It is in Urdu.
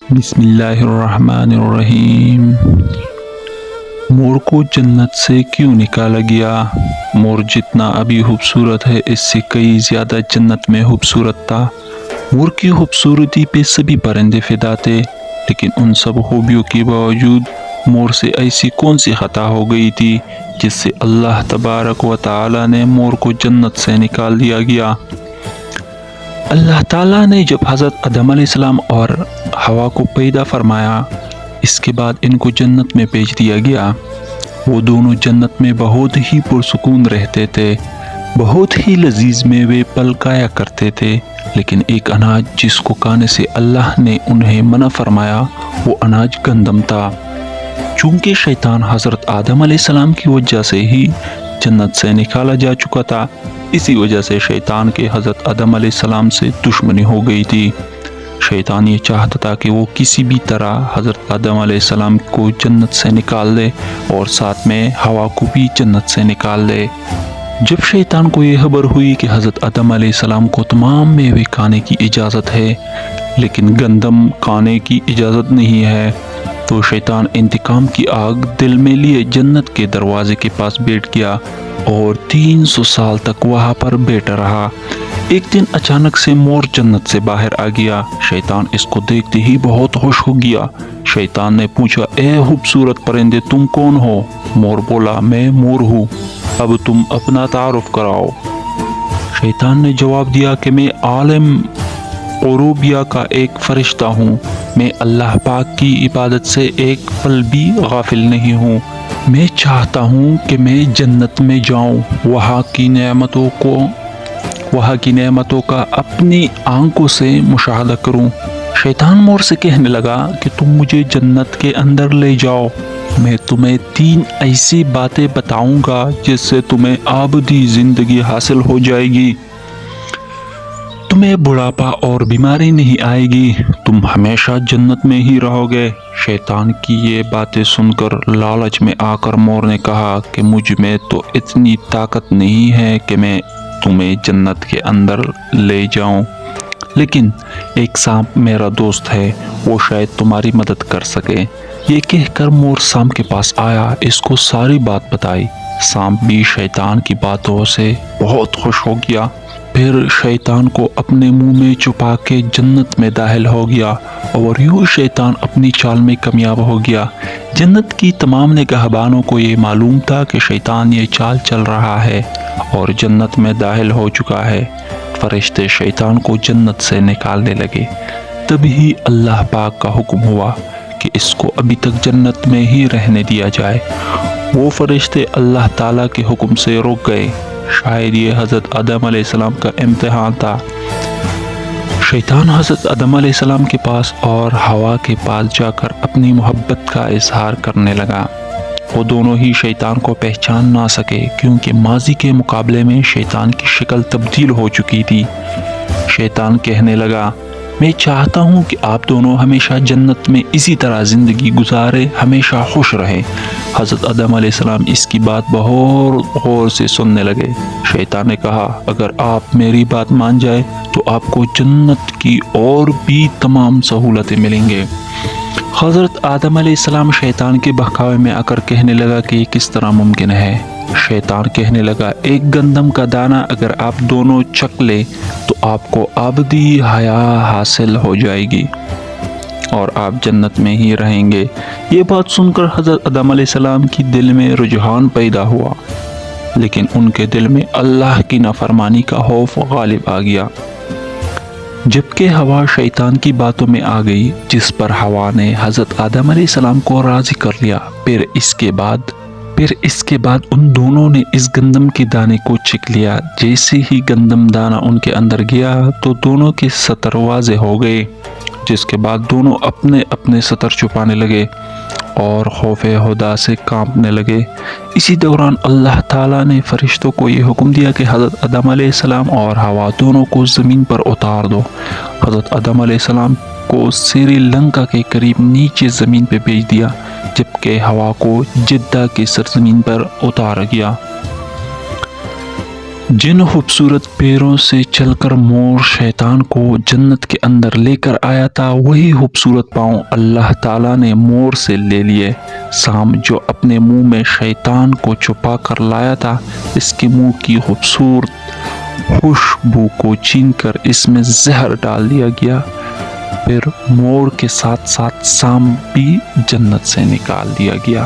بسم اللہ الرحمن الرحیم۔ مور کو جنت سے کیوں نکالا گیا؟ مور جتنا ابھی خوبصورت ہے اس سے کئی زیادہ جنت میں خوبصورت تھا۔ مور کی خوبصورتی پہ سبھی پرندے فدا تھے، لیکن ان سب خوبیوں کے باوجود مور سے ایسی کون سی خطا ہو گئی تھی جس سے اللہ تبارک و تعالی نے مور کو جنت سے نکال دیا گیا؟ اللہ تعالیٰ نے جب حضرت آدم علیہ السلام اور حوا کو پیدا فرمایا، اس کے بعد ان کو جنت میں بھیج دیا گیا۔ وہ دونوں جنت میں بہت ہی پرسکون رہتے تھے، بہت ہی لذیذ میوے پھل کھایا کرتے تھے، لیکن ایک اناج جس کو کھانے سے اللہ نے انہیں منع فرمایا وہ اناج گندم تھا۔ چونکہ شیطان حضرت آدم علیہ السلام کی وجہ سے ہی جنت سے نکالا جا چکا تھا، اسی وجہ سے شیطان کے حضرت آدم علیہ السلام سے دشمنی ہو گئی تھی۔ شیطان یہ چاہتا تھا کہ وہ کسی بھی طرح حضرت آدم علیہ السلام کو جنت سے نکال دے اور ساتھ میں حوا کو بھی جنت سے نکال دے۔ جب شیطان کو یہ خبر ہوئی کہ حضرت آدم علیہ السلام کو تمام میوے کھانے کی اجازت ہے لیکن گندم کھانے کی اجازت نہیں ہے، تو شیطان انتقام کی آگ دل میں لیے جنت کے دروازے کے پاس بیٹھ گیا اور 300 سال تک وہاں پر بیٹھا رہا۔ ایک دن اچانک سے مور جنت سے باہر آ گیا۔ شیطان اس کو دیکھتے ہی بہت خوش ہو گیا۔ شیطان نے پوچھا، اے خوبصورت پرندے تم کون ہو؟ مور بولا، میں مور ہوں، اب تم اپنا تعارف کراؤ۔ شیطان نے جواب دیا کہ میں عالم عروبیہ کا ایک فرشتہ ہوں، میں اللہ پاک کی عبادت سے ایک پل بھی غافل نہیں ہوں، میں چاہتا ہوں کہ میں جنت میں جاؤں، وہاں کی نعمتوں کا اپنی آنکھوں سے مشاہدہ کروں۔ شیطان مور سے کہنے لگا کہ تم مجھے جنت کے اندر لے جاؤ، میں تمہیں 3 ایسی باتیں بتاؤں گا جس سے تمہیں ابدی زندگی حاصل ہو جائے گی، تمہیں بڑھاپا اور بیماری نہیں آئے گی، تم ہمیشہ جنت میں ہی رہو گے۔ شیطان کی یہ باتیں سن کر لالچ میں آ کر مور نے کہا کہ مجھ میں تو اتنی طاقت نہیں ہے کہ میں تمہیں جنت کے اندر لے جاؤں، لیکن ایک سانپ میرا دوست ہے، وہ شاید تمہاری مدد کر سکے۔ یہ کہہ کر مور سانپ کے پاس آیا، اس کو ساری بات بتائی۔ سانپ بھی شیطان کی باتوں سے بہت خوش ہو گیا، پھر شیطان کو اپنے منہ میں چھپا کے جنت میں داخل ہو گیا اور یوں شیطان اپنی چال میں کامیاب ہو گیا۔ جنت کی تمام نگہبانوں کو یہ معلوم تھا کہ شیطان یہ چال چل رہا ہے اور جنت میں داخل ہو چکا ہے۔ فرشتے شیطان کو جنت سے نکالنے لگے، تبھی اللہ پاک کا حکم ہوا کہ اس کو ابھی تک جنت میں ہی رہنے دیا جائے۔ وہ فرشتے اللہ تعالیٰ کے حکم سے رک گئے۔ شاید یہ حضرت آدم علیہ السلام کا امتحان تھا۔ شیطان حضرت آدم علیہ السلام کے پاس اور حوا کے پاس جا کر اپنی محبت کا اظہار کرنے لگا۔ وہ دونوں ہی شیطان کو پہچان نہ سکے کیونکہ ماضی کے مقابلے میں شیطان کی شکل تبدیل ہو چکی تھی۔ شیطان کہنے لگا، میں چاہتا ہوں کہ آپ دونوں ہمیشہ جنت میں اسی طرح زندگی گزارے، ہمیشہ خوش رہے۔ حضرت آدم علیہ السلام اس کی بات بہت غور سے سننے لگے۔ شیطان نے کہا، اگر آپ میری بات مان جائے تو آپ کو جنت کی اور بھی تمام سہولتیں ملیں گے۔ حضرت آدم علیہ السلام شیطان کے بہکاوے میں آ کر کہنے لگا کہ یہ کس طرح ممکن ہے؟ شیطان کہنے لگا، ایک گندم کا دانہ اگر آپ دونوں چکھ لے تو آپ کو ابدی حیات حاصل ہو جائے گی اور آپ جنت میں ہی رہیں گے۔ یہ بات سن کر حضرت آدم علیہ السلام کی دل میں رجحان پیدا ہوا، لیکن ان کے دل میں اللہ کی نافرمانی کا خوف غالب آ گیا۔ جبکہ حوا شیطان کی باتوں میں آ گئی، جس پر حوا نے حضرت آدم علیہ السلام کو راضی کر لیا۔ پھر اس کے بعد ان دونوں نے اس گندم کے دانے کو چکھ لیا۔ جیسے ہی گندم دانہ ان کے اندر گیا تو دونوں کے ستر واضح ہو گئے، جس کے بعد دونوں اپنے اپنے ستر چھپانے لگے اور خوف خدا سے کانپنے لگے۔ اسی دوران اللہ تعالیٰ نے فرشتوں کو یہ حکم دیا کہ حضرت آدم علیہ السلام اور حوا دونوں کو زمین پر اتار دو۔ حضرت آدم علیہ السلام کو سری لنکا کے قریب نیچے زمین پہ بھیج دیا، جبکہ حوا کو جدہ کی سرزمین پر اتارا گیا۔ جن خوبصورت پیروں سے چل کر مور شیطان کو جنت کے اندر لے کر آیا تھا، وہی خوبصورت پاؤں اللہ تعالیٰ نے مور سے لے لیے۔ سام جو اپنے منہ میں شیطان کو چھپا کر لایا تھا، اس کے منہ کی خوبصورت خوشبو کو چھین کر اس میں زہر ڈال دیا گیا۔ پھر مور کے ساتھ ساتھ سام بھی جنت سے نکال دیا گیا۔